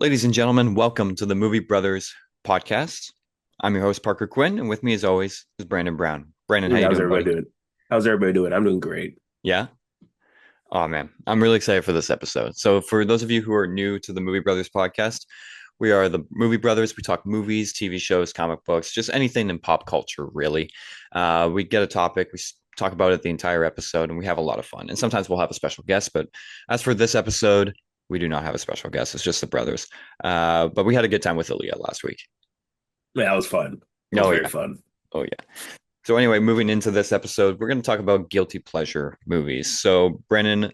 Ladies and gentlemen, welcome to the Movie Brothers podcast. I'm your host, Parker Quinn, and with me, as always, is Brandon Brown. Brandon, how Dude, you how's doing, everybody buddy? doing? How's everybody doing? I'm doing great. Yeah? Oh, man. I'm really excited for this episode. So, for those of you who are new to the Movie Brothers podcast, we are the Movie Brothers. We talk movies, TV shows, comic books, just anything in pop culture, really. We get a topic, talk about it the entire episode, and we have a lot of fun. And sometimes we'll have a special guest, but as for this episode, we do not have a special guest. It's just the brothers. But we had a good time with Aaliyah last week. Yeah, that was fun. It was Oh, very yeah. fun. Oh, yeah. So anyway, moving into this episode, we're going to talk about guilty pleasure movies. So Brennan,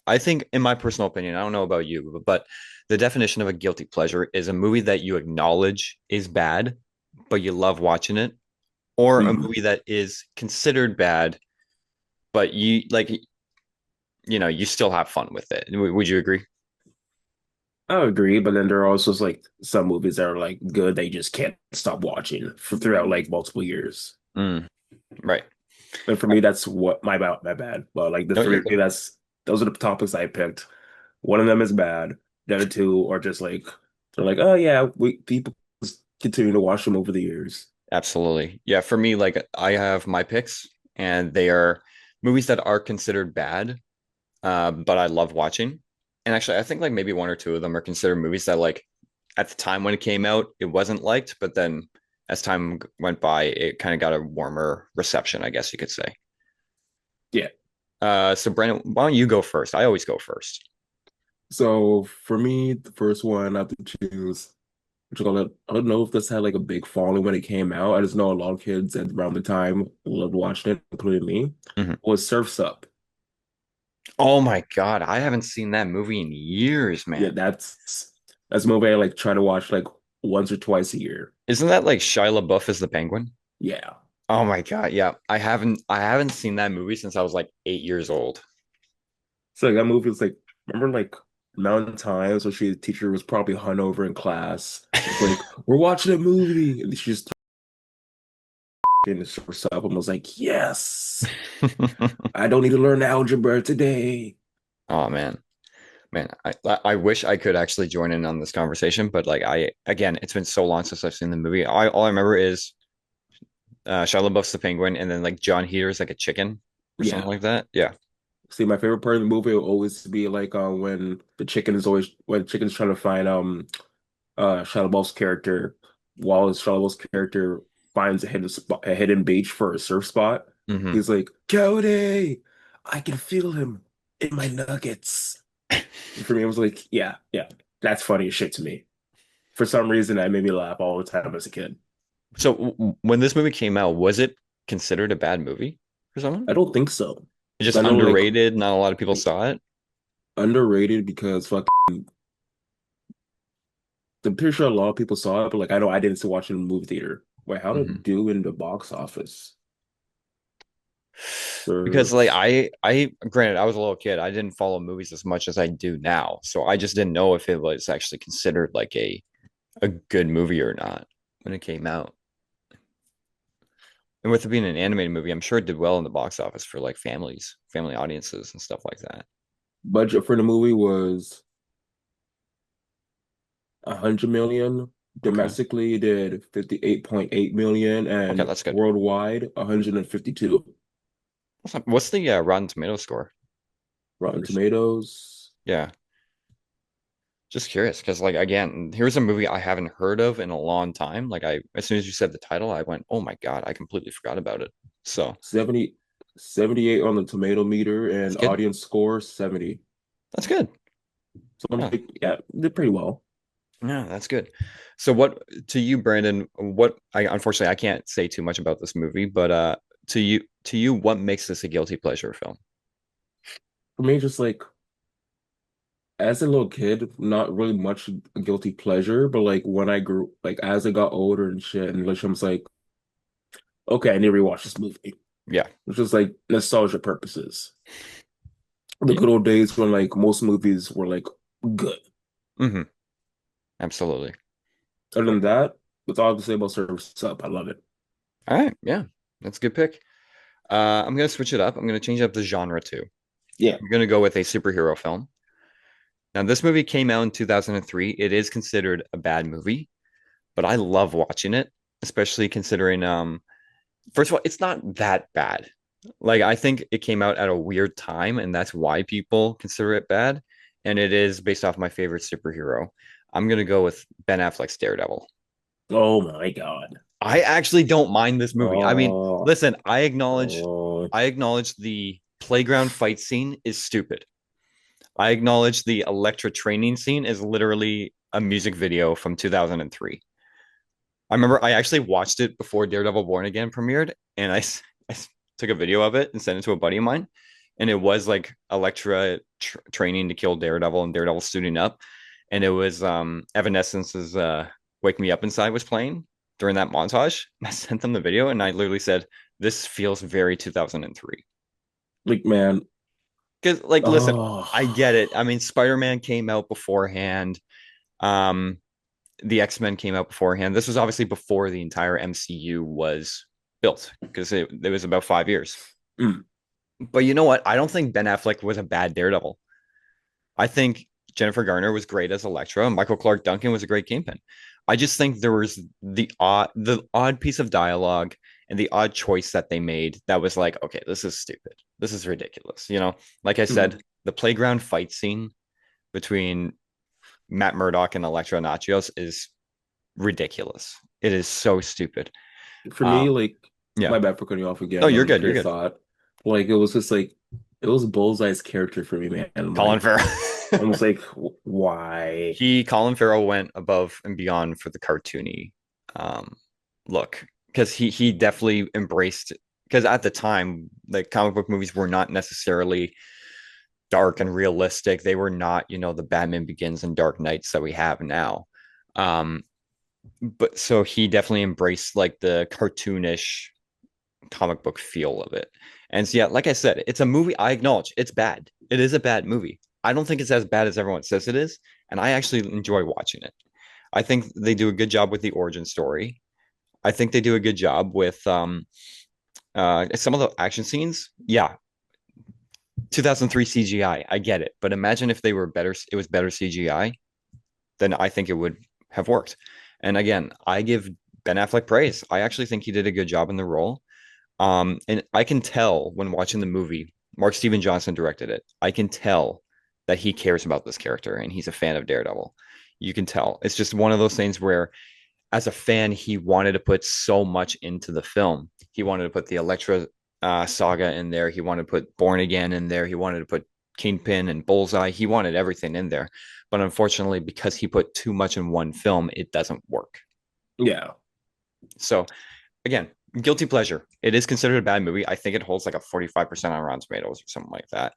I think in my personal opinion, I don't know about you, but the definition of a guilty pleasure is a movie that you acknowledge is bad, but you love watching it, or a Hmm. movie that is considered bad, but you like, you still have fun with it. Would you agree? I agree, but then there are also like some movies that are like good that you just can't stop watching for throughout like multiple years. Mm, right. And for me, that's what my bad. But like the No, you're three, good. those are the topics I picked. One of them is bad. The other two are just like they're like, oh yeah, we people just continue to watch them over the years. Absolutely. Yeah, for me, like I have my picks, and they are movies that are considered bad, but I love watching. And actually, I think like maybe one or two of them are considered movies that like at the time when it came out, it wasn't liked, but then as time went by, it kind of got a warmer reception, I guess you could say. Yeah. So Brandon, why don't you go first? I always go first. So for me, the first one I have to choose. What you call it? I don't know if this had like a big following when it came out. I just know a lot of kids at around the time loved watching it, including me. Mhm. Was Surf's Up. Oh my God, I haven't seen that movie in years, Yeah, man. that's a movie I like try to watch like once or twice a year. Isn't that like Shia LaBeouf as the Penguin? Yeah. Oh my God, yeah. I haven't seen that movie since I was like 8 years old. So like, that movie was like remember like Mountain Times where the teacher was probably hungover in class. It's like, we're watching a movie. And she just in the Surf's Up and was like, yes, I don't need to learn algebra today. Oh man, I wish I could actually join in on this conversation, but like again, it's been so long since I've seen the movie. All I remember is Shia LaBeouf's the Penguin, and then like John Heater's like a chicken or something Yeah. like that. Yeah. See, my favorite part of the movie will always be like when the chicken's trying to find Shia LaBeouf's character while Shia LaBeouf's character finds a hidden beach for a surf spot. Hmm. He's like, Cody, I can feel him in my nuggets. And for me, it was like, yeah, yeah, that's funny as shit to me. For some reason, that made me laugh all the time as a kid. So when this movie came out, was it considered a bad movie for someone? I don't think so. It's just I know like underrated. Not a lot of people saw it. underrated because I'm pretty sure a lot of people saw it, but like I know I didn't watch it in the movie theater. Wait, how did Hmm. it do in the box office? Because like Surfs. I granted I was a little kid. I didn't follow movies as much as I do now, so I just didn't know if it was actually considered like a good movie or not when it came out. And with it being an animated movie, I'm sure it did well in the box office for like family audiences and stuff like that. Budget for the movie was 100 million. Okay. Domestically, it did 58.8 million, Okay, and that's good. worldwide 152. What's the Rotten Tomato score? Rotten Tomatoes. Yeah, just curious because like again, here's a movie I haven't heard of in a long time. Like as soon as you said the title, I went, "Oh my God, I completely forgot about it." So 78 on the tomato meter that's and good. audience score 70. That's good. So I'm Yeah, like, yeah, did pretty well. yeah, that's good. So what to you, Brandon? What I unfortunately I can't say too much about this movie, but to you, what makes this a guilty pleasure film? For me, just like as a little kid, not really much a guilty pleasure, but like when I grew, like as I got older and shit, and like I was like, okay, I need to rewatch this movie. Yeah, It's just like nostalgia purposes. The yeah, good old days when like most movies were like good. hmm, absolutely. Other than that, that's all I have to say about Surf's Up. I love it. All right, yeah, that's a good pick. I'm gonna switch it up. I'm gonna change up the genre too. Yeah. I'm gonna go with a superhero film. Now, this movie came out in 2003. It is considered a bad movie, but I love watching it, especially considering first of all, it's not that bad. Like I think it came out at a weird time, and that's why people consider it bad. And it is based off my favorite superhero. I'm gonna go with Ben Affleck's Daredevil. Oh my God. I actually don't mind this movie. I mean, Oh, listen, oh. I acknowledge the playground fight scene is stupid. I acknowledge the Electra training scene is literally a music video from 2003. I remember I actually watched it before Daredevil Born Again premiered, and I took a video of it and sent it to a buddy of mine. And it was like Elektra training to kill Daredevil and Daredevil suiting up. And it was Evanescence's Wake Me Up Inside was playing during that montage. I sent them the video and I literally said, this feels very 2003. Like, man. Because, like, listen, Oh, I get it. I mean, Spider-Man came out beforehand. Um, the X-Men came out beforehand. This was obviously before the entire MCU was built because it was about 5 years. mm. But you know what? I don't think Ben Affleck was a bad Daredevil. I think Jennifer Garner was great as Elektra. And Michael Clark Duncan was a great Kingpin. I just think there was the odd piece of dialogue and the odd choice that they made that was like, okay, this is stupid. This is ridiculous. You know, like I Mm. said, the playground fight scene between Matt Murdock and Elektra Nachios is ridiculous. It is so stupid. For me, Um, like, yeah. my bad for cutting you off No, again you're on good. You're your good. thought. Like, it was just like, it was Bullseye's character for me, man. I'm Colin like, Farrell. almost like, why? Colin Farrell went above and beyond for the cartoony um, look because he definitely embraced because at the time the comic book movies were not necessarily dark and realistic. They were not, you know, the Batman Begins and Dark Knights that we have now. Um, but so he definitely embraced like the cartoonish comic book feel of it. And so, yeah, like I said, it's a movie I acknowledge it's bad. It is a bad movie. I don't think it's as bad as everyone says it is, and I actually enjoy watching it. I think they do a good job with the origin story. I think they do a good job with some of the action scenes. Yeah, 2003 CGI, I get it, but imagine if they were better. It was better CGI, then I think it would have worked. And again, I give Ben Affleck praise. I actually think he did a good job in the role. And I can tell when watching the movie, Mark Steven Johnson directed it. I can tell that he cares about this character and he's a fan of Daredevil. You can tell. It's just one of those things where, as a fan, he wanted to put so much into the film. He wanted to put the Elektra saga in there. He wanted to put Born Again in there. He wanted to put Kingpin and Bullseye. He wanted everything in there. But unfortunately, because he put too much in one film, it doesn't work. Yeah. So again, guilty pleasure. It is considered a bad movie. I think it holds like a 45% on Rotten Tomatoes or something like that.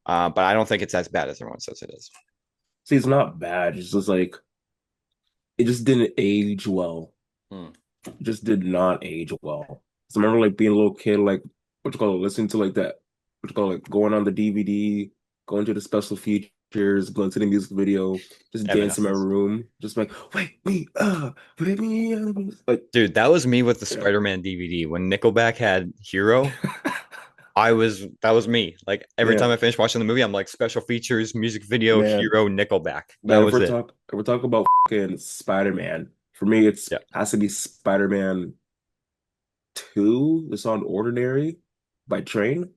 But I don't think it's as bad as everyone says it is. See, it's not bad. It's just like, it just didn't age well. Hmm. It just did not age well. So I remember like being a little kid, like, what you call it, listening to like that, what you call it, going on the DVD, going to the special features, going to the music video, just dancing in my Evanescence. room, just like, wake me up. Like, Dude, that was me with the yeah. Spider-Man DVD. When Nickelback had Hero, that was me. Like every Yeah, time I finished watching the movie, I'm like special features, music video, man. Hero, Nickelback. That Man, was it. if we're talking about fucking Spider-Man, for me it's Yeah. has to be Spider-Man 2, the song Ordinary by Train.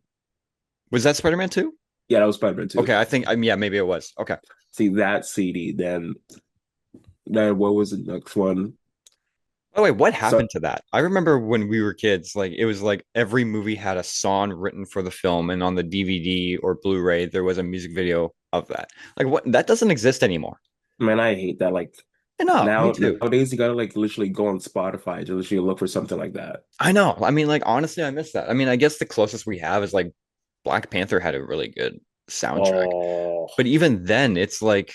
Was that Spider-Man 2? Yeah, that was Spider-Man 2. Okay, I think yeah, maybe it was. Okay. See that CD, then what was the next one? By the way, what So happened to that? I remember when we were kids, like it was like every movie had a song written for the film, and on the DVD or Blu-ray, there was a music video of that. Like what? That doesn't exist anymore. man, I hate that. Like No, me too. nowadays you gotta like literally go on Spotify to literally look for something like that. I know. I mean, like honestly, I miss that. I mean, I guess the closest we have is like Black Panther had a really good soundtrack, Oh, but even then, it's like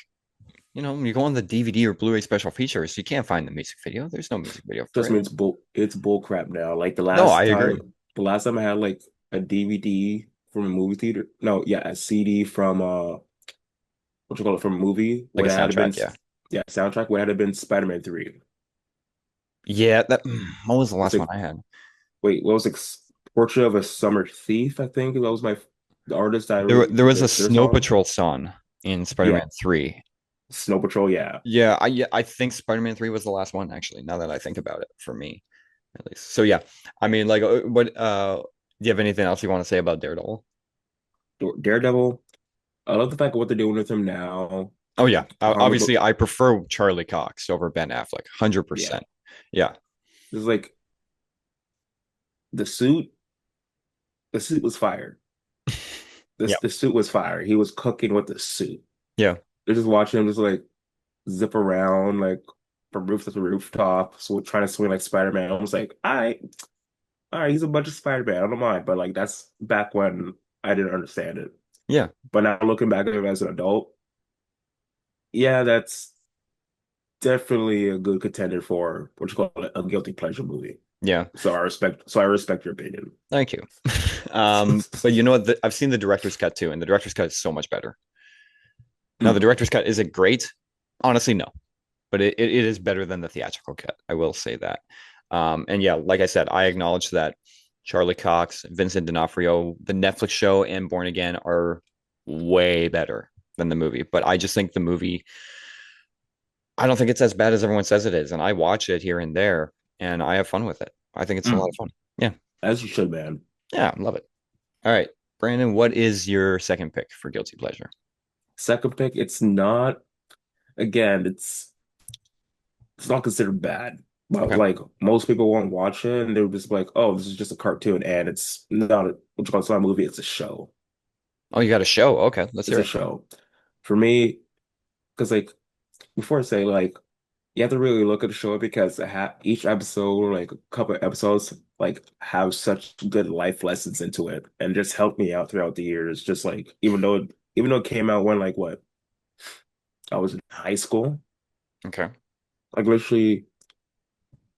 you go on the DVD or Blu-ray special features, you can't find the music video. There's no music video for trust it. me, it's bull crap now. Like No, I agree. the last time I had like a DVD from a movie theater. No, yeah, a CD from what you call it, from a movie Like a would have been, soundtrack, yeah. yeah, soundtrack would have been Spider-Man 3. Yeah, that what was the It's last one like, I had? wait, what was it? Portrait of a Summer Thief, I think that was my the artist I There really was a their Snow song. Patrol song. in Yeah, Spider-Man 3. Snow Patrol. Yeah. Yeah, I think Spider-Man 3 was the last one actually, now that I think about it, for me at least. So yeah, I mean like what do you have anything else you want to say about Daredevil? Daredevil. I love the fact of what they're doing with him now. Oh yeah, Comic obviously book. I prefer Charlie Cox over Ben Affleck, Yeah. 100%. Yeah. It's like the suit. The suit was fired. Yeah. The suit was fired. He was cooking with the suit. Yeah. They're just watching him just like zip around like from rooftop to rooftop, so trying to swing like Spider-Man. I was like, all right, he's a bunch of Spider-Man. I don't mind, but like that's back when I didn't understand it. Yeah. But now looking back at him as an adult, yeah, that's definitely a good contender for what you call it, a guilty pleasure movie. Yeah. So I respect your opinion. Thank you. But you know what? I've seen the director's cut too, and the director's cut is so much better. Now, the Mm. director's cut, is it great? Honestly, no, but it is better than the theatrical cut. I will say that. And yeah, like I said, I acknowledge that Charlie Cox, Vincent D'Onofrio, the Netflix show, and Born Again are way better than the movie. But I just think the movie, I don't think it's as bad as everyone says it is. And I watch it here and there, and I have fun with it. I think it's a lot of Mm. fun. Yeah. As you should, man. Yeah, love it. All right. Brandon, what is your second pick for Guilty Pleasure? Second pick, it's not again, it's not considered bad. But Okay. like most people won't watch it and they're just like, oh, this is just a cartoon and it's not what you call it's not a movie, it's a show. Oh, you got a show. Okay, let's It's hear a it. show. For me, because like before I say like you have to really look at the show because each episode, like a couple of episodes, like have such good life lessons into it and just helped me out throughout the years. Just like even though it came out when like what I was in high school, Okay. like literally,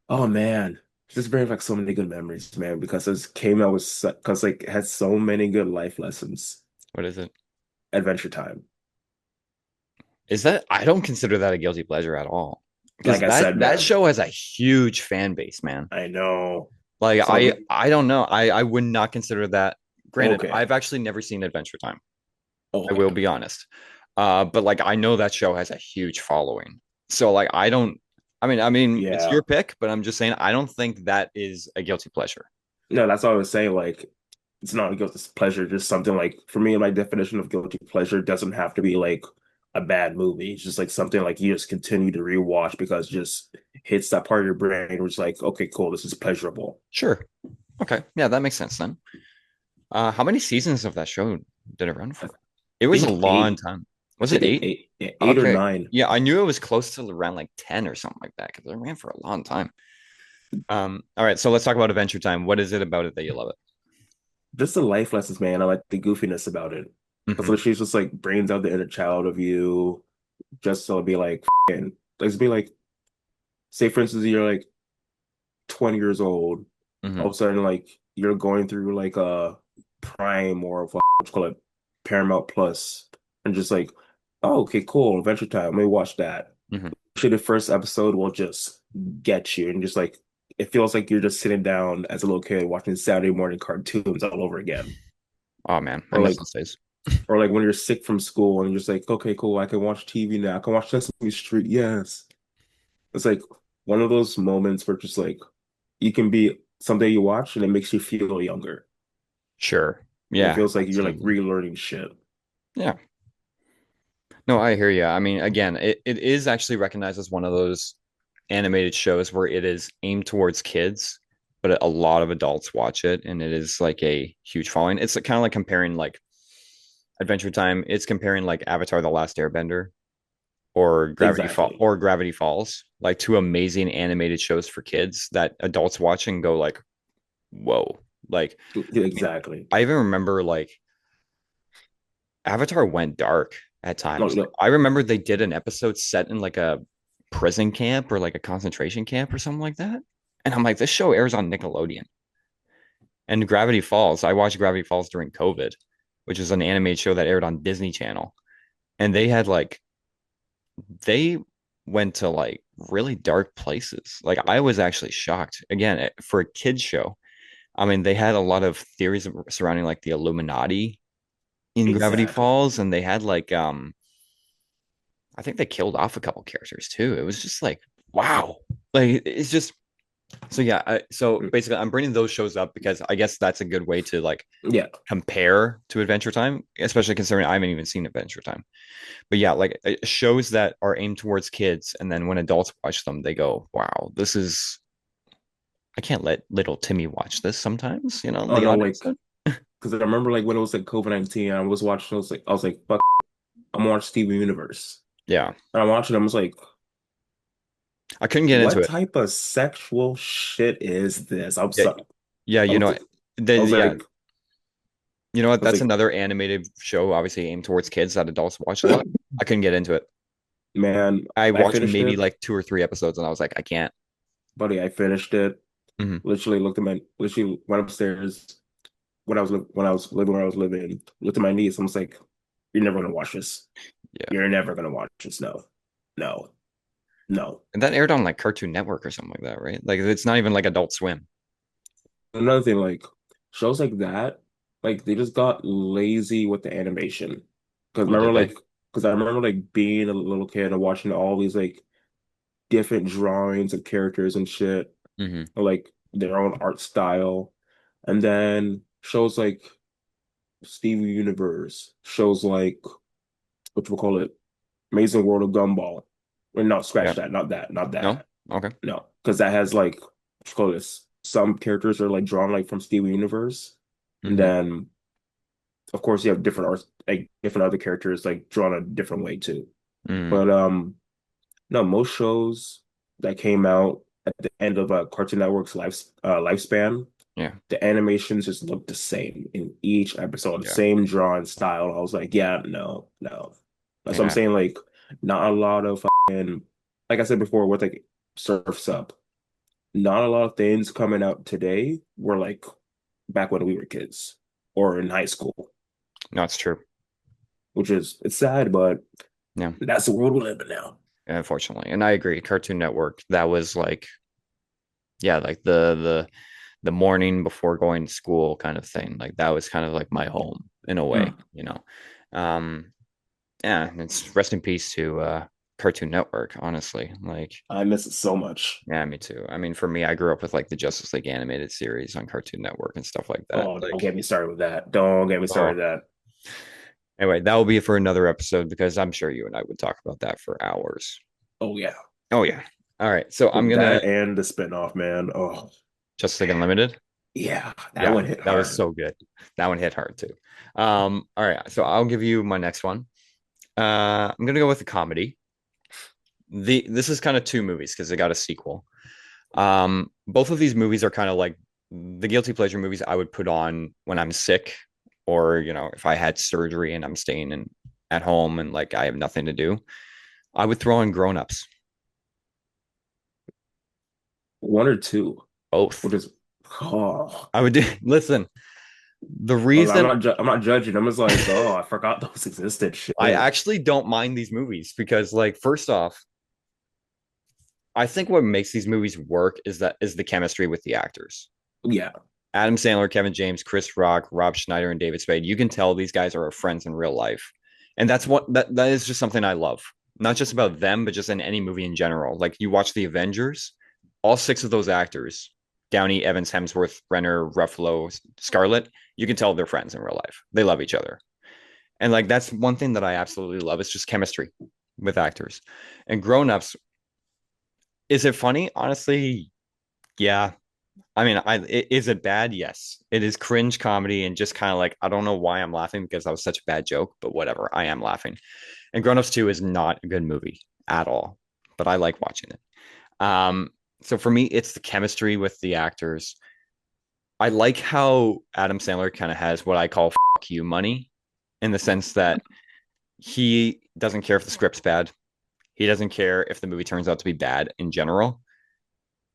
oh man, just brings like so many good memories, man, because it came out with because like it had so many good life lessons. What is it? Adventure Time. Is that I don't consider that a guilty pleasure at all. Because Like I said, that man, show has a huge fan base, man. I know. Like So like, I don't know. I would not consider that. Granted, okay, I've actually never seen Adventure Time. I will okay, be honest. But like I know that show has a huge following. So like I don't I mean it's yeah. your pick, but I'm just saying I don't think that is a guilty pleasure. No, that's all I was saying. Like, it's not a guilty pleasure, just something like for me, my definition of guilty pleasure doesn't have to be like a bad movie. It's just like something like you just continue to rewatch because it just hits that part of your brain where it's like, okay, cool, this is pleasurable. Sure. Okay. Yeah, that makes sense then. How many seasons of that show did it run I for? It was a think long eight. time. I Was think it it eight? eight, yeah, 8 or 9. Okay. Yeah, I knew it was close to around like 10 or something like that because it ran for a long time. All right, so let's talk about Adventure Time. What is it about it that you love Just the life lessons, man. I like the goofiness about it. it? Because she's just like brings out the inner child of you, just so it'd be like, like, be like, say for instance, you're like 20 years old, all Hmm. of a sudden like you're going through like a Prime or what you call it, Paramount Plus, and just like, oh, okay, cool, Adventure Time. Let me watch that. Hmm. Actually, the first episode will just get you, and just like it feels like you're just sitting down as a little kid watching Saturday morning cartoons all over again, Oh man, I or miss like those days. or like when you're sick from school and you're just like, okay, cool, I can watch TV now. I can watch Sesame Street. Yes, it's like one of those moments where just like you can be someday you watch and it makes you feel younger. Sure. And it Yeah, feels like you're like absolutely. relearning shit. Yeah. No, I hear you. I mean, again, it is actually recognized as one of those animated shows where it is aimed towards kids, but a lot of adults watch it, and it is like a huge following. It's kind of like comparing like Adventure Time. It's comparing like Avatar: The Last Airbender Exactly. or Gravity Falls, like two amazing animated shows for kids that adults watch and go like, "Whoa!" Like, I mean, Exactly. I even remember like Avatar went dark at No, times. Like, no, I remember they did an episode set in like a prison camp or like a concentration camp or something like that. And I'm like, this show airs on Nickelodeon. And Gravity Falls, I watched Gravity Falls during COVID, which is an animated show that aired on Disney Channel. And they had like, they went to like really dark places. Like, I was actually shocked. Again, for a kids show, I mean, they had a lot of theories surrounding like the Illuminati in Gravity exactly. Falls, and they had like I think they killed off a couple characters too. It was just like, wow. Like it's just so yeah. So Mm. basically, I'm bringing those shows up because I guess that's a good way to like Yeah, compare to Adventure Time, especially considering I haven't even seen Adventure Time. But yeah, like shows that are aimed towards kids, and then when adults watch them, they go, "Wow, this is." I can't let little Timmy watch this sometimes. oh The no, audience. like because I remember like when it was like COVID-19, I was watching. I was like, fuck, I'm watching Steven Universe. Yeah, And I'm watching. I was like, I couldn't get into what it. type of sexual shit is this? I'm Yeah, sorry. yeah, I was, I was yeah, like, you know what? I was That's like, another animated show, obviously aimed towards kids that adults watch a lot. I couldn't get into it. man, I I watched finished maybe it, like two or three episodes, and I was like, I can't. buddy. I finished it. Hmm. Literally went upstairs when I was living where I was living. Looked at my niece. I was like, "You're never gonna watch this. Yeah, You're never gonna watch this. No, no, no." and that aired on like Cartoon Network or something like that, right? Like it's not even like Adult Swim. Another thing, like shows like that, like they just got lazy with the animation. Because Oh, did remember, they? like, because I remember like being a little kid and watching all these like different drawings of characters and shit, Hmm. like their own art style, and then shows like Steven Universe, shows like what you call it, Amazing World of Gumball. Or no, Yeah. scratch that, not that, not No. that. Okay. No, because that has like what you call this. Some characters are like drawn like from Steven Universe, and Hmm. then of course you have different art, like different other characters like drawn a different way too. Mm. But no, most shows that came out at the end of Cartoon Network's lifespan, Yeah. the animations just look the same in each episode, Yeah. same drawing style. I was like, yeah, no, no. That's what I'm Yeah. saying. Like, not a lot of fucking, like I said before, with like Surf's Up, not a lot of things coming out today were like back when we were kids or in high school, No, it's true. which is it's sad, but Yeah. that's the world we live in now. Unfortunately, and I agree. Cartoon Network. That was like, yeah, like the morning before going to school kind of thing. Like that was kind of like my home in a way, Mm, you know. Um, yeah, and it's rest in peace to Cartoon Network, honestly. Like, I miss it so much. yeah, me too. I mean, for me, I grew up with like the Justice League animated series on Cartoon Network and stuff like that. Oh, don't Like, get me started with that. Don't get me oh, started with that. anyway, that will be for another episode because I'm sure you and I would talk about that for hours. Oh yeah. Oh yeah. All right. So I'm gonna That and the spinoff, man. Oh, Justice League Unlimited. yeah, that Yeah, one hit that was hard. so good. That one hit hard too. All right. So I'll give you my next one. I'm gonna go with a comedy. This is kind of two movies because they got a sequel. Both of these movies are kind of like the guilty pleasure movies I would put on when I'm sick, or if I had surgery and I'm staying in at home and like I have nothing to do. I would throw in Grown Ups. One or two, Both. which is oh, I would do. Listen, the I'm reason I'm not judging. I'm just like, oh, I forgot those existed. I Shit. actually don't mind these movies because, like, first off, I think what makes these movies work is the chemistry with the actors. Yeah, Adam Sandler, Kevin James, Chris Rock, Rob Schneider, and David Spade. You can tell these guys are friends in real life, and that is just something I love. Not just about them, but just in any movie in general. Like you watch the Avengers, all six of those actors, Downey, Evans, Hemsworth, Renner, Ruffalo, Scarlett, you can tell they're friends in real life. They love each other. And like that's one thing that I absolutely love. It's just chemistry with actors. And grown-ups, is it funny? Honestly, yeah. I mean, is it bad? Yes. It is cringe comedy and just kind of like I don't know why I'm laughing because that was such a bad joke, but whatever. I am laughing. And Grown Ups 2 is not a good movie at all, but I like watching it. Um, so for me, it's the chemistry with the actors. I like how Adam Sandler kind of has what I call fuck you money in the sense that he doesn't care if the script's bad. He doesn't care if the movie turns out to be bad in general.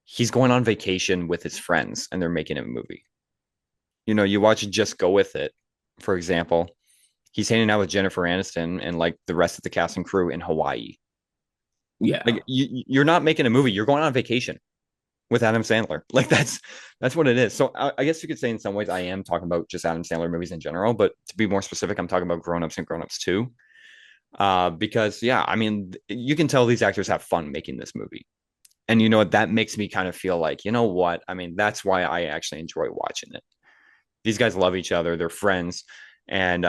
He's going on vacation with his friends and they're making a movie. You watch Just Go With It, for example. He's hanging out with Jennifer Aniston and like the rest of the cast and crew in Hawaii. yeah. Like you're not making a movie, you're going on vacation with Adam Sandler. Like that's what it is. So I guess you could say in some ways I am talking about just Adam Sandler movies in general, but to be more specific, I'm talking about Grown Ups and Grown Ups 2. Because yeah, I mean, you can tell these actors have fun making this movie. And you know what? That makes me kind of feel like, you know what? I mean, that's why I actually enjoy watching it. These guys love each other, they're friends. And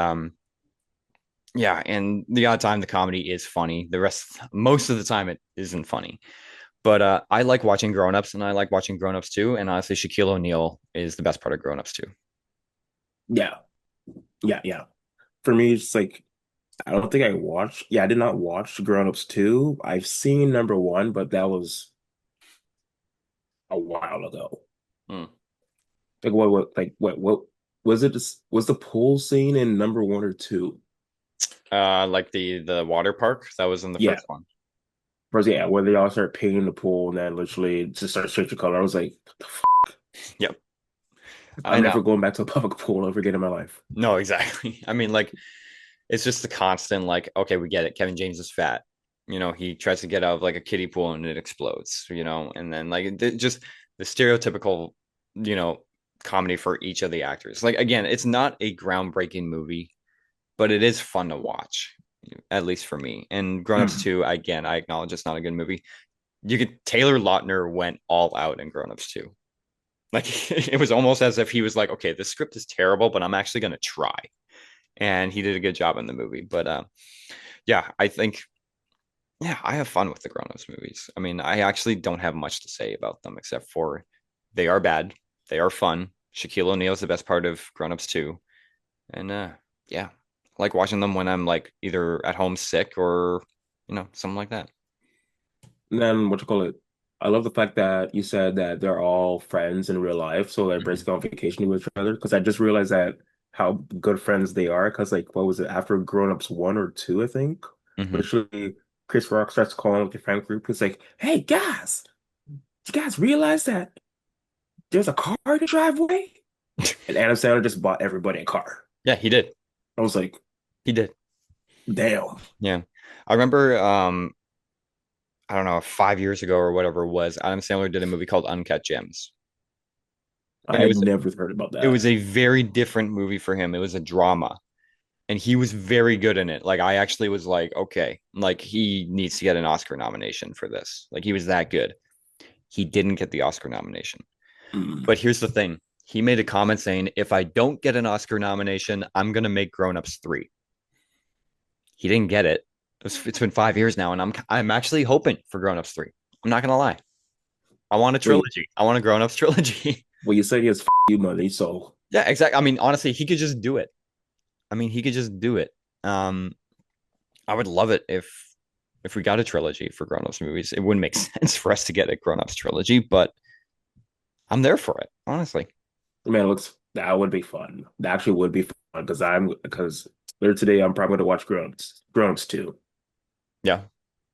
yeah, and the odd time the comedy is funny. The rest, most of the time, it isn't funny. But I like watching Grown Ups, and I like watching Grown Ups too. And honestly, Shaquille O'Neal is the best part of Grown Ups too. Yeah, yeah. For me, it's like I don't think I watched. Yeah, I did not watch Grown Ups 2. I've seen number one, but that was a while ago. Hmm. Like what was it? Was the pool scene in number one or two? Like the water park that was in the Yeah, first one. first, yeah, where they all start painting the pool and then literally just start changing color. I was like, what the f Yep, I I'm know. never going back to a public pool ever again in my life. No, exactly. I mean, like it's just the constant, like, okay, we get it. Kevin James is fat. You know, he tries to get out of like a kiddie pool and it explodes, you know, and then like just the stereotypical, you know, comedy for each of the actors. Like, again, it's not a groundbreaking movie, but it is fun to watch, at least for me. And Grown Ups Mm. 2, again, I acknowledge it's not a good movie. You could, Taylor Lautner went all out in Grown Ups 2. Like, it was almost as if he was like, okay, the script is terrible, but I'm actually going to try. And he did a good job in the movie. But yeah, I think yeah, I have fun with the Grown Ups movies. I mean, I actually don't have much to say about them except for they are bad, they are fun. Shaquille O'Neal is the best part of Grown Ups too, and yeah, I like watching them when I'm like either at home sick or something like that. And then what you call it? I love the fact that you said that they're all friends in real life, so they're Hmm. basically on vacation with each other. Because I just realized that how good friends they are. Because like, what was it after Grown Ups one or two? I think Hmm. literally Chris Rock starts calling with the friend group. He's like, "Hey guys, you guys realize that there's a car in the driveway?" And Adam Sandler just bought everybody a car. Yeah, he did. I was like, He did. "Damn, Yeah, I remember. I don't know, 5 years ago or whatever it was. Adam Sandler did a movie called Uncut Gems, I and had never heard about it that." was a very different movie for him. It was a drama and he was very good in it. Like I actually was like, okay, like he needs to get an Oscar nomination for this. Like he was that good. He didn't get the Oscar nomination. Mm. But here's the thing. He made a comment saying, if I don't get an Oscar nomination, I'm gonna make Grown Ups 3. He didn't get it. It's been 5 years now, and I'm actually hoping for Grown Ups 3. I'm not gonna lie. I want a Wait, trilogy. I want a Grown Ups trilogy. well, you said he has you money, so Yeah, exactly. I mean, honestly, he could just do it. I mean, he could just do it. Um, I would love it if we got a trilogy for Grown Ups movies. It wouldn't make sense for us to get a Grown Ups trilogy, but I'm there for it, honestly. man, it looks that would be fun. That actually would be fun because later today I'm probably going to watch Grown Ups 2. Yeah.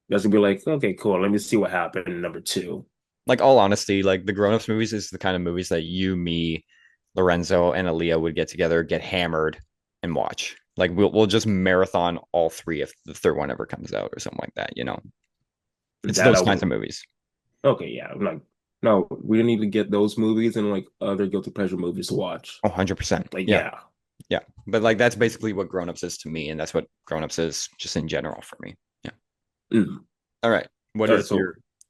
That's gonna be like, okay, cool. Let me see what happened in number two. Like all honesty, like the Grown Ups movies is the kind of movies that you, me, Lorenzo, and Aaliyah would get together, get hammered, and watch. Like we'll just marathon all three if the third one ever comes out or something like that, you know. It's That those I kinds would of movies. okay, yeah. I'm like, no, we need to get those movies and like other guilty pleasure movies to watch. Oh, 100%. Like, Yeah. yeah. Yeah. But like that's basically what Grown Ups is to me, and that's what Grown Ups is just in general for me. Yeah. Mm. All right. What All right, is so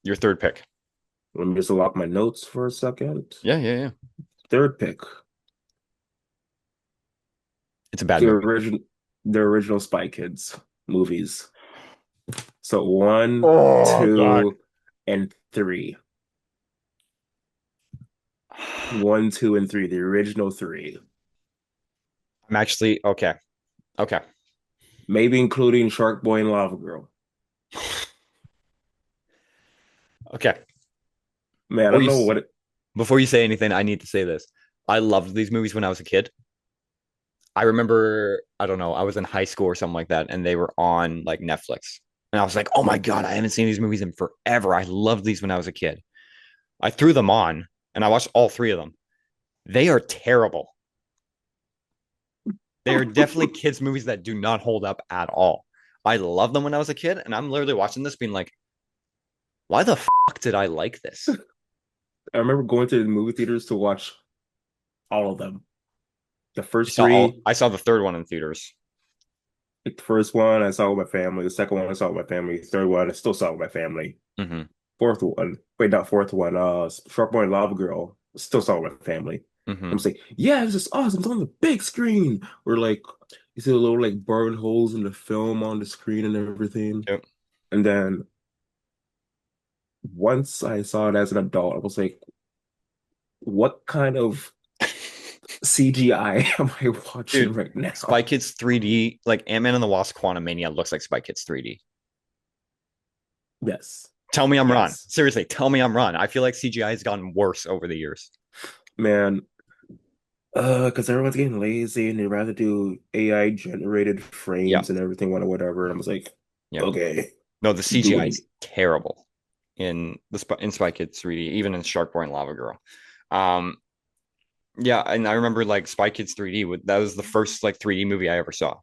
your third pick? let me just lock my notes for a second. Yeah, yeah, yeah. Third pick, It's a bad the movie. original the original Spy Kids movies. So one, Oh God. two, and three. One, two, and three, the original three. I'm actually okay. Okay. Maybe including Shark Boy and Lava Girl. Okay. Man, I Before don't you know what it, before you say anything, I need to say this. I loved these movies when I was a kid. I remember, I don't know, I was in high school or something like that, and they were on like Netflix. And I was like, oh my God, I haven't seen these movies in forever. I loved these when I was a kid. I threw them on and I watched all three of them. They are terrible. They are definitely kids' movies that do not hold up at all. I loved them when I was a kid, and I'm literally watching this being like, why the fuck did I like this? I remember going to the movie theaters to watch all of them. The I first saw all three, I saw the third one in theaters. Like the first one I saw with my family. The second one I saw with my family. Third one I still saw with my family. Hmm. Fourth one, wait, not fourth one. Shark Boy and Lava Girl. Still saw with my family. Hmm. I'm saying, yeah, it's just awesome. It's on the big screen. Or like, you see the little like burn holes in the film on the screen and everything. Yep. And then once I saw it as an adult, I was like, what kind of CGI am I watching Dude, right now? Spy Kids 3D, like Ant-Man and the Wasp Quantumania looks like Spy Kids 3D. Yes. Tell me I'm wrong. Yes. Seriously, tell me I'm wrong. I feel like CGI has gotten worse over the years. Man, because everyone's getting lazy and they'd rather do AI generated Yeah. frames and everything, whatever. And I was like, Yeah. okay, No, the CGI doing is terrible in Spy Kids 3D, even in Shark Boy and Lava Girl. Um, yeah, and I remember like Spy Kids 3D. That was the first like 3D movie I ever saw.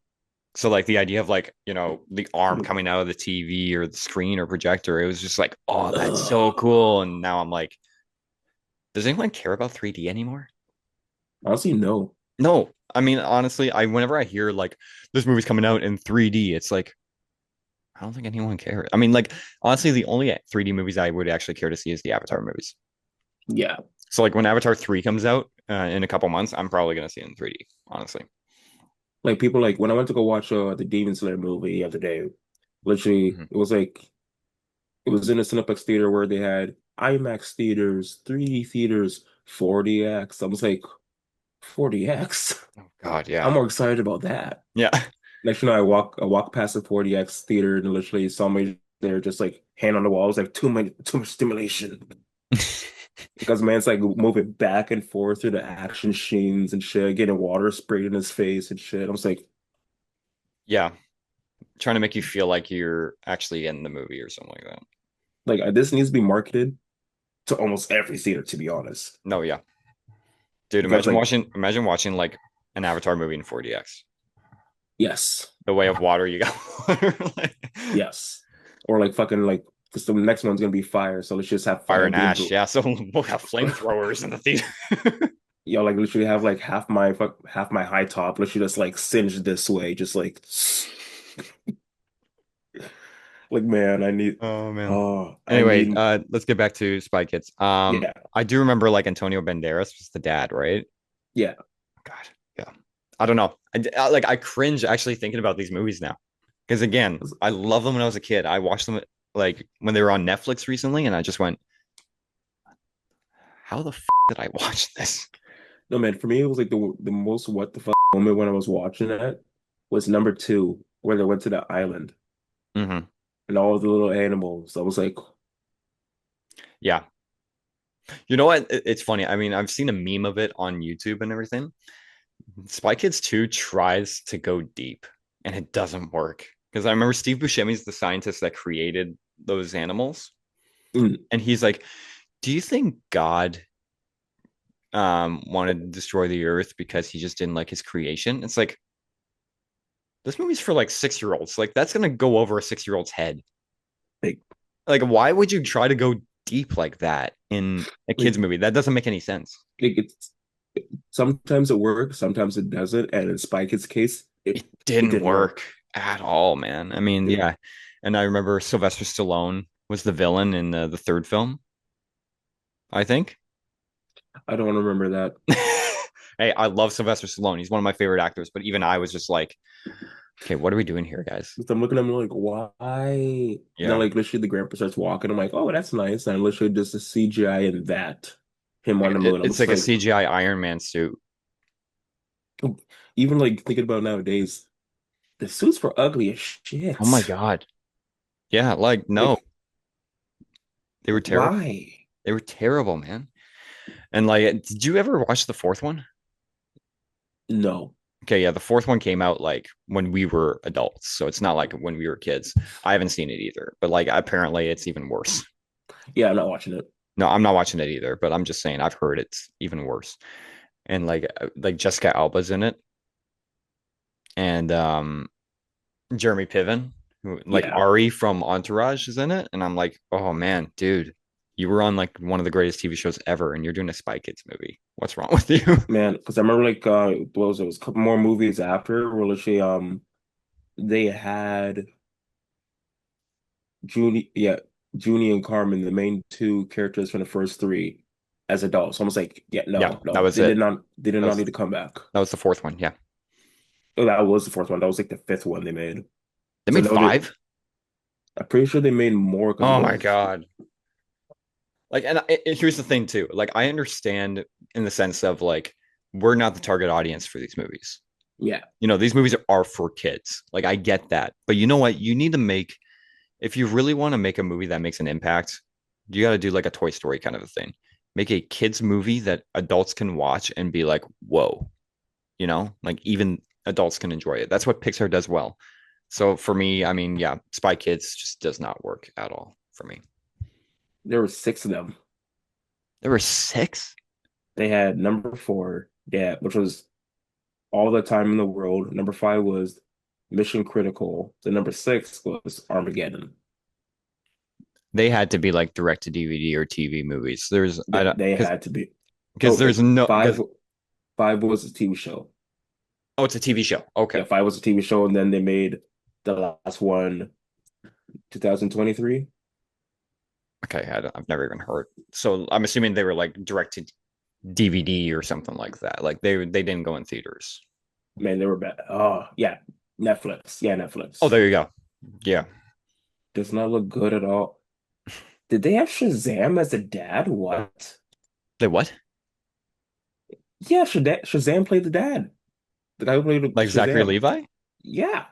So like the idea of like, the arm coming out of the TV or the screen or projector, it was just like, oh, that's so uh, cool. And now I'm like, does anyone care about 3D anymore? honestly, no. No. I mean, honestly, I whenever I hear like this movie's coming out in 3D, it's like I don't think anyone cares. I mean, like honestly, the only 3D movies I would actually care to see is the Avatar movies. Yeah. So like when Avatar 3 comes out in a couple months, I'm probably gonna see it in 3D, honestly. Like people like when I went to go watch the Demon Slayer movie the other day, literally Mhm. it was like it was in a Cineplex theater where they had IMAX theaters, 3D theaters, 4DX. I was like, 4DX? Oh God, yeah. I'm more excited about that. Yeah. Next, I walk past the 4DX theater and literally somebody there just like hand on the wall. I was like, too much stimulation. Because man's like moving back and forth through the action scenes and shit, getting water sprayed in his face and shit. I was Yeah. Trying to make you feel like you're actually in the movie or something like that. this needs to be marketed to almost every theater, to be honest. No, yeah. Dude, Because imagine watching like an Avatar movie in 4DX. yes, The Way of Water, you got like, yes, or like fucking like because the next one's gonna be fire, so let's just have Fire fire and being Ash. Yeah, so we'll have flamethrowers in the theater. like literally have like half my high top. Let's just like singe this way, just like man, I need. Oh man. Oh, I Anyway, need. let's get back to Spy Kids. Yeah, I do remember like Antonio Banderas was the dad, right? yeah. God, yeah. I don't know. I cringe actually thinking about these movies now because again, I love them when I was a kid. I watched them like when they were on Netflix recently, and I just went, "How the did I watch this?" No man, for me it was like the most what the fuck moment when I was watching that was number two, where they went to the island Hmm. and all the little animals. I was like, Yeah. You know what? It's funny. I mean, I've seen a meme of it on YouTube and everything. Spy Kids 2 tries to go deep and it doesn't work. Because I remember Steve Buscemi's the scientist that created those animals. mm, And he's like, do you think God wanted to destroy the earth because he just didn't like his creation? It's like, this movie's for like 6 year olds. Like, that's going to go over a 6 year old's head. like, Like, why would you try to go deep like that in a like, kid's movie? That doesn't make any sense. it's sometimes it works, sometimes it doesn't, and in Spy Kids' case, It it didn't didn't work work. at all, man. I mean, It, yeah. And I remember Sylvester Stallone was the villain in the third film, I think. I don't remember that. Hey, I love Sylvester Stallone. He's one of my favorite actors, but even I was just like, okay, what are we doing here, guys? 'Cause I'm looking at him like, why? And then Yeah. like literally the grandpa starts walking. I'm like, oh, that's nice. And literally just the CGI in that him on the moon. I'm It's just like a like, CGI Iron Man suit. even like thinking about nowadays, the suits were ugly as Oh my shit. God. Yeah, like no, Like, they were terrible. why? They were terrible, man. And like, did you ever watch the fourth one? No. Okay, yeah, the fourth one came out like when we were adults, so it's not like when we were kids. I haven't seen it either, but like apparently it's even worse. Yeah, I'm not watching it. No, I'm not watching it either, but I'm just saying I've heard it's even worse. And like Jessica Alba's in it, and Jeremy Piven, who, like Yeah. Ari from Entourage is in it, and I'm like, oh man, dude, you were on like one of the greatest TV shows ever, and you're doing a Spy Kids movie. What's wrong with you? Man, because I remember like what was it? It was a couple more movies after where literally they had Junie, yeah, Junie and Carmen, the main two characters from the first three, as adults. Almost like, yeah, Yeah, no, that no, was it. they did That not was need to come back. that was the fourth one. Yeah, Oh, that was the fourth one. That was like the fifth one they made. they So made no, they, five. I'm pretty sure they made more because Oh my what? God. Like, and here's the thing too. Like, I understand in the sense of like we're not the target audience for these movies. Yeah, These movies are for kids. Like, I get that, but you know what? You need to make if you really want to make a movie that makes an impact, you got to do like a Toy Story kind of a thing. Make a kids movie that adults can watch and be like, whoa, like even adults can enjoy it. That's what Pixar does well. So for me, I mean, yeah, Spy Kids just does not work at all for me. there were six of them. There were six. They had number four, yeah, which was All the Time in the World. Number five was Mission Critical. The number six was Armageddon. They had to be like direct to DVD or TV movies. There's I don't They because had to be. because Oh, there's no because five was a TV show. oh, it's a TV show. Okay. Yeah, five was a TV show, and then they made the last one 2023. Okay, I've never even heard. So I'm assuming they were like direct to DVD or something like that. Like they didn't go in theaters. Man, they were bad. Oh, yeah. Netflix. Yeah, Oh, Netflix. there you go. Yeah. Does not look good at all. Did they have Shazam as a dad? What? They what? Yeah, Shazam played the dad. The guy who played Like Zachary Shazam. Levi? Yeah.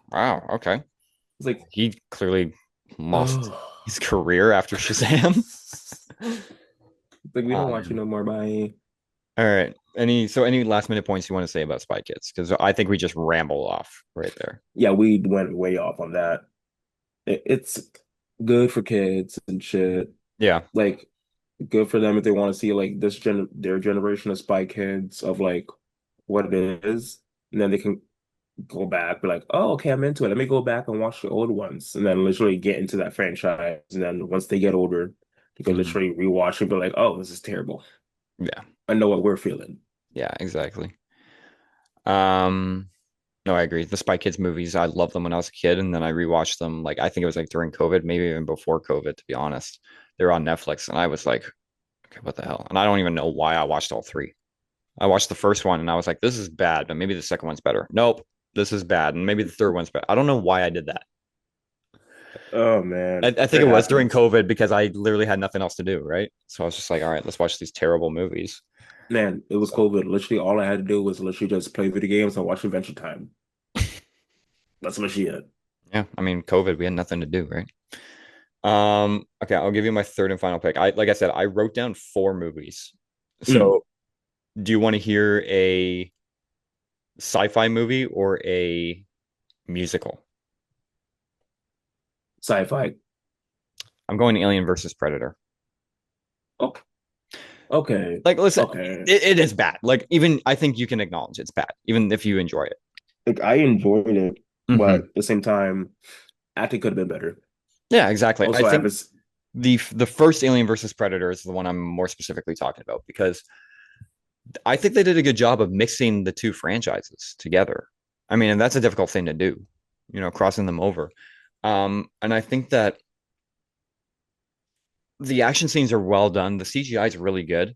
Wow. Okay. It's like, He clearly lost oh. his career after Shazam. Like we don't Oh want you man. no more, bye. All right. Any last minute points you want to say about Spy Kids? Because I think we just ramble off right there. Yeah, we went way off on that. It's good for kids and shit. Yeah. Like good for them if they want to see like their generation of Spy Kids of like what it is, and then they can go back, be like, oh, okay, I'm into it. Let me go back and watch the old ones, and then literally get into that franchise. And then once they get older, you can Mhm. literally rewatch and be like, oh, this is terrible. Yeah. I know what we're feeling. Yeah. Exactly. Um. No, I agree. The Spy Kids movies, I loved them when I was a kid, and then I rewatched them. Like I think it was like during COVID, maybe even before COVID, to be honest. They were on Netflix, and I was like, okay, what the hell? And I don't even know why I watched all three. I watched the first one, and I was like, this is bad, but maybe the second one's better. Nope, this is bad, and maybe the third one's better. I don't know why I did that. Oh I, man, I think it it was during happens. COVID because I literally had nothing else to do, right? So I was just like, all right, let's watch these terrible movies. Man, it was So COVID. Literally, all I had to do was literally just play video games and watch Adventure Time. That's literally it. yeah, I mean, COVID, we had nothing to do, right? Okay, I'll give you my third and final pick. Like I said, I wrote down four movies. Mm, So do you want to hear a sci-fi movie or a musical? sci-fi. I'm going Alien versus Predator. Okay, okay, Like, listen, okay. it is bad. Like, even I think you can acknowledge it's bad, even if you enjoy it. Like I enjoyed it, but Hmm. at the same time, acting could have been better. Yeah, exactly. I Also, I think haven't. the first Alien versus Predator is the one I'm more specifically talking about because I think they did a good job of mixing the two franchises together. I mean, and that's a difficult thing to do, crossing them over. And I think that the action scenes are well done. The CGI is really good.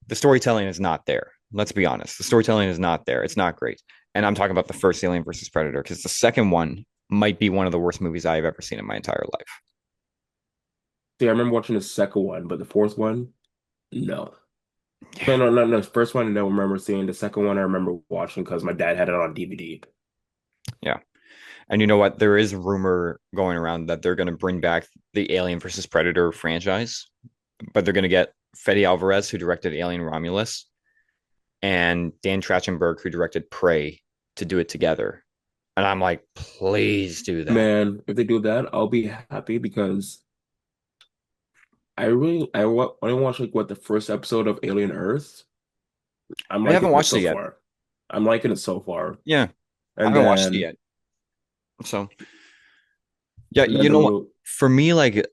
The storytelling is not there. Let's be honest. The storytelling is not there. It's not great. And I'm talking about the first Alien versus Predator because the second one might be one of the worst movies I've ever seen in my entire life. See, I remember watching the second one, but the fourth one, no. Yeah. No, no, no, no. The first one, I don't remember seeing. The second one, I remember watching because my dad had it on DVD. Yeah. And you know what? There is rumor going around that they're going to bring back the Alien versus Predator franchise, but they're going to get Fede Alvarez, who directed Alien Romulus, and Dan Trachtenberg, who directed Prey, to do it together. And I'm like, please do that. Man, if they do that, I'll be happy because I only watched like what the first episode of Alien Earth. I'm I haven't liking it watched it so yet. far. I'm liking it so far. Yeah, I And haven't watched it then yet. So, yeah, and then you the know what? new For me, like,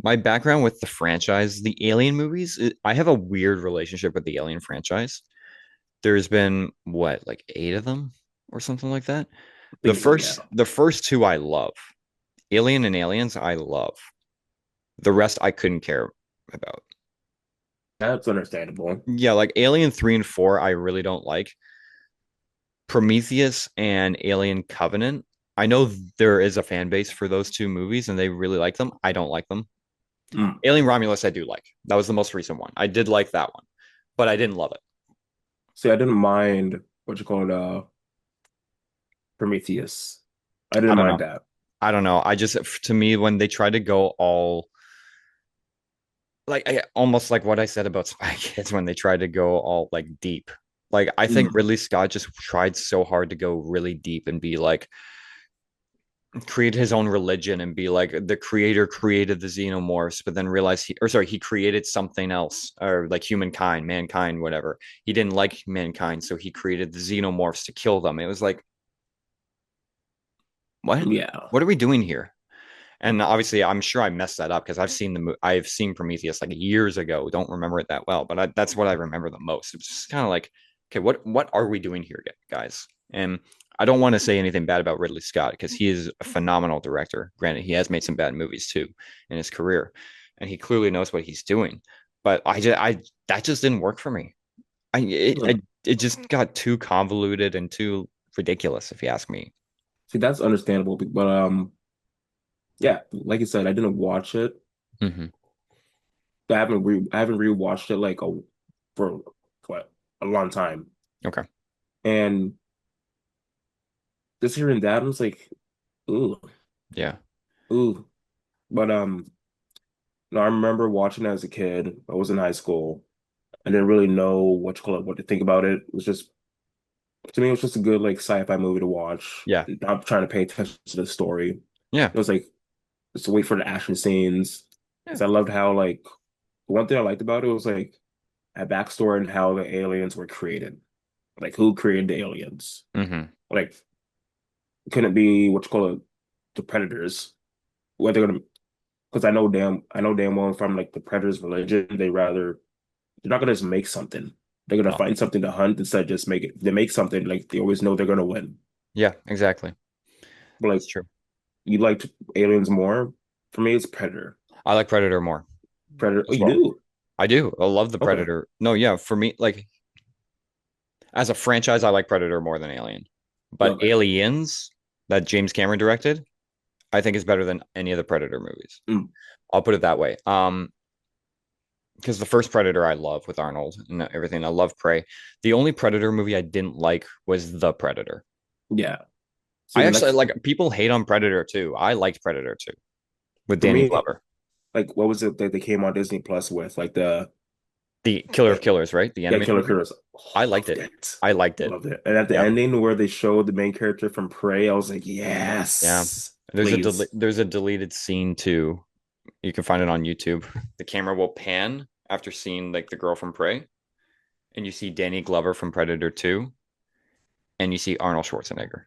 my background with the franchise, the Alien movies, I have a weird relationship with the Alien franchise. There's been what, like eight of them or something like that. I think yeah, The first two I love. Alien and Aliens, I love. The rest I couldn't care about. that's understandable. Yeah, like Alien 3 and 4, I really don't like. Prometheus and Alien Covenant. I know there is a fan base for those two movies and they really like them. I don't like them. Mm. Alien Romulus, I do like. That was the most recent one. I did like that one, but I didn't love it. See, I didn't mind what you call it, Prometheus. I I didn't don't mind know. that. I don't know. I just, to me, when they try to go all like almost like what I said about Spy Kids when they tried to go all like deep. Like I think Mm. Ridley Scott just tried so hard to go really deep and be like create his own religion and be like the creator created the xenomorphs, but then realized he created something else or like humankind, mankind, whatever. He didn't like mankind, so he created the xenomorphs to kill them. It was like, what? Yeah. What are we doing here? And obviously, I'm sure I messed that up because I've seen Prometheus like years ago. Don't remember it that well, but that's what I remember the most. It's just kind of like, okay, what are we doing here, guys? And I don't want to say anything bad about Ridley Scott because he is a phenomenal director. Granted, he has made some bad movies too in his career, and he clearly knows what he's doing. But I that just didn't work for me. It just got too convoluted and too ridiculous, if you ask me. See, that's understandable, but yeah, like you said, I didn't watch it. Hmm. I haven't rewatched it like for what a long time, Okay. and just hearing that, I was like, ooh, Yeah. ooh. But no, I remember watching it as a kid. I was in high school. I didn't really know what to call it, what to think about it. It was just to me, it was just a good like sci-fi movie to watch. Yeah. Not trying to pay attention to the story. Yeah. It was like just wait for the action scenes. Yeah. Because I loved how like the one thing I liked about it was like a backstory and how the aliens were created. Like who created the aliens? Hmm. Like couldn't be what you call it the predators. What they're gonna because I know damn well from like the predators' religion, they're not gonna just make something. They're gonna No. find something to hunt instead of just make it. They make something like they always know they're gonna win. Yeah, exactly. But like That's true. you liked aliens more. For me, it's Predator. I like Predator more Predator. Oh, as you well. do? I do. I love the Okay. Predator. No, yeah, for me, like as a franchise, I like Predator more than Alien. But Okay. Aliens that James Cameron directed, I think is better than any of the Predator movies. Mm, I'll put it that way. Because the first Predator I love with Arnold and everything. I love Prey. The only Predator movie I didn't like was The Predator. yeah. See, I the actually next like people hate on Predator too. I liked Predator too with for Danny me, Glover. like what was it that they came on Disney Plus with? Like The Killer of the Killers, right? The yeah, animated Killer movie. Killers. I Oh, liked loved it. it. I liked it. Loved it. And at the Yeah. ending where they showed the main character from Prey, I was like, Yeah. yes, please. There's a deleted scene too. You can find it on YouTube. The camera will pan after seeing like the girl from Prey, and you see Danny Glover from Predator 2, and you see Arnold Schwarzenegger.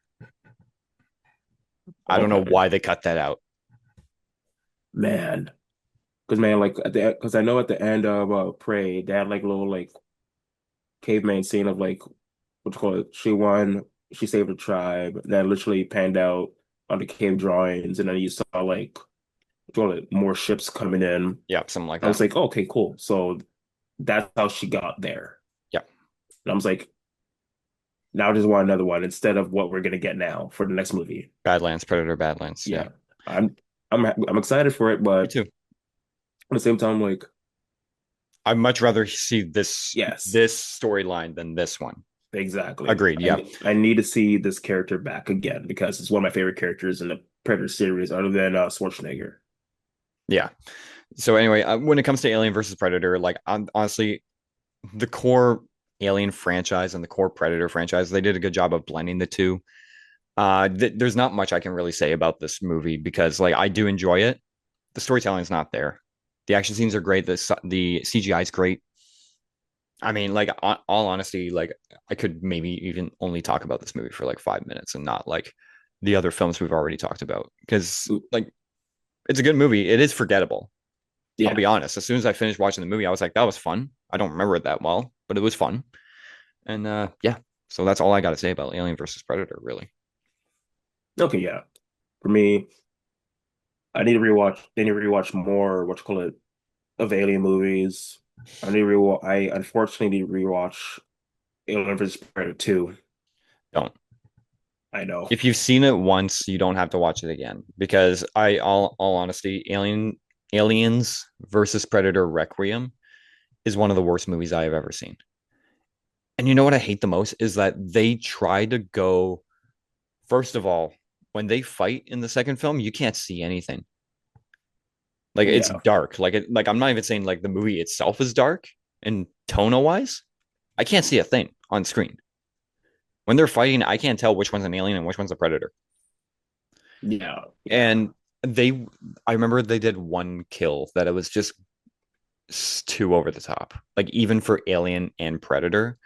I don't know Okay, why they cut that out. man. Because man, like at the because I know at the end of Prey, they had like a little like caveman scene of like what you call it. She won, she saved the tribe. And that literally panned out on the cave drawings, and then you saw like what you call it, more ships coming in. Yeah, something like I was that. like, oh, okay, cool. So that's how she got there. Yeah. And I was like, now I just want another one instead of what we're gonna get now for the next movie. Badlands, Predator Badlands. Yeah. Yeah, I'm I'm excited for it, Me but too. at the same time, like, I'd much rather see yes, this storyline than this one. exactly. Agreed. Yeah. I need to see this character back again because it's one of my favorite characters in the Predator series, other than Schwarzenegger. Yeah. So anyway, when it comes to Alien versus Predator, like honestly, the core Alien franchise and the core Predator franchise, they did a good job of blending the two. There's not much I can really say about this movie because like I do enjoy it. The storytelling is not there. The action scenes are great. The CGI is great. I mean, like all honesty, like I could maybe even only talk about this movie for like 5 minutes and not like the other films we've already talked about because like it's a good movie. It is forgettable. I'll Yeah. be honest. As soon as I finished watching the movie, I was like, that was fun. I don't remember it that well, but it was fun. And yeah, so that's all I got to say about Alien versus Predator, really. Okay, yeah. For me, I need to rewatch. They need to rewatch more. What you call it of Alien movies. I need to rewatch. I unfortunately need to rewatch Alien vs Predator 2. Don't. I know. If you've seen it once, you don't have to watch it again because all honesty, Aliens versus Predator Requiem is one of the worst movies I have ever seen. And you know what I hate the most is that they try to go, first of all, when they fight in the second film, you can't see anything. Like it's Yeah, dark. Like I'm not even saying like the movie itself is dark and tonal wise. I can't see a thing on screen. When they're fighting, I can't tell which one's an alien and which one's a predator. yeah, yeah. And they I remember they did one kill that it was just too over the top. Like even for Alien and Predator,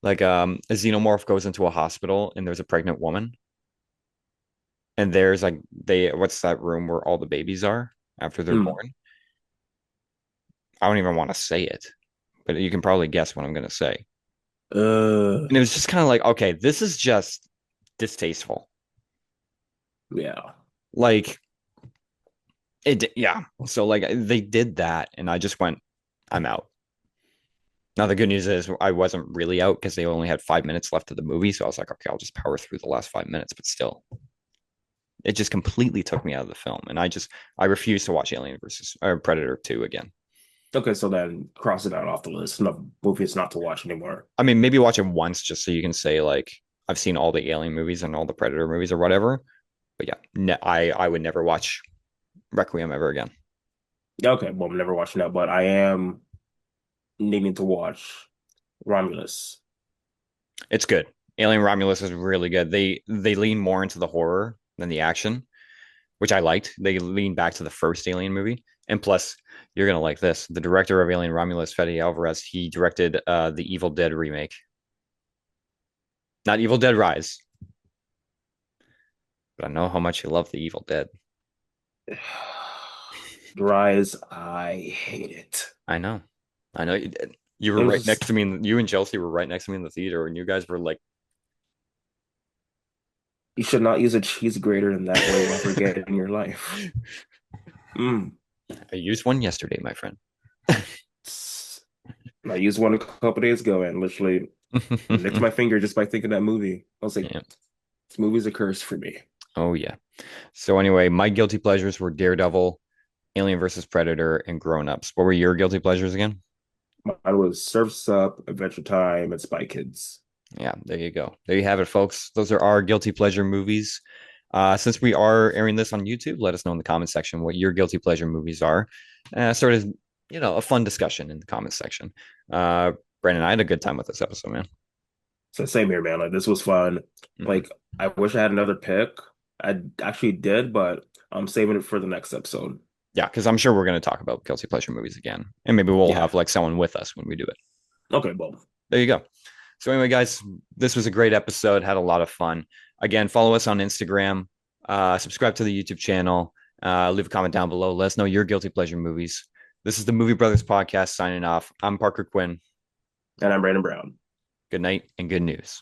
like a xenomorph goes into a hospital and there's a pregnant woman and there's like they what's that room where all the babies are after they're Mm. born? I don't even want to say it, but you can probably guess what I'm going to say. Uh, And it was just kind of like, okay, this is just distasteful. yeah. Like yeah. So like they did that and I just went, I'm out. Now the good news is I wasn't really out because they only had 5 minutes left of the movie. So I was like, okay, I'll just power through the last 5 minutes, but still, it just completely took me out of the film. And I refuse to watch Alien versus or Predator 2 again. Okay, so then cross it out off the list. No movies not to watch anymore. I mean, maybe watch it once just so you can say like I've seen all the Alien movies and all the Predator movies or whatever. But yeah, I would never watch Requiem ever again. Okay, well, I'm never watching that, but I am needing to watch Romulus. It's good. Alien Romulus is really good. They lean more into the horror than the action, which I liked. They lean back to the first Alien movie. And plus, you're gonna like this. The director of Alien Romulus, Fede Alvarez, he directed the Evil Dead remake. Not Evil Dead Rise, but I know how much you love the Evil Dead. Rise, I hate it. I know. I know you did. You were It right was next to me. You and Chelsea were right next to me in the theater, and you guys were like, You should not use a cheese grater in that way ever again in your life. Mm. I used one yesterday, my friend. I used one a couple days ago and literally nicked my finger just by thinking that movie. I was like, Yeah. this movie's a curse for me. Oh yeah. So anyway, my guilty pleasures were Daredevil, Alien versus Predator, and Grown Ups. What were your guilty pleasures again? Mine was Surf's Up, Adventure Time, and Spy Kids. Yeah, there you go. There you have it, folks. Those are our guilty pleasure movies. Since we are airing this on YouTube, let us know in the comment section what your guilty pleasure movies are. Sort of, a fun discussion in the comment section. Uh, Brandon, I had a good time with this episode, man. So same here, man. Like this was fun. Hmm. Like I wish I had another pick. I actually did, but I'm saving it for the next episode. Yeah, because I'm sure we're going to talk about guilty pleasure movies again, and maybe we'll Yeah. have like someone with us when we do it. Okay, well, There you go. So anyway, guys, this was a great episode. Had a lot of fun. Again, follow us on Instagram. Subscribe to the YouTube channel. Leave a comment down below. Let us know your guilty pleasure movies. This is the Movie Brothers podcast signing off. I'm Parker Quinn. and I'm Brandon Brown. Good night and good news.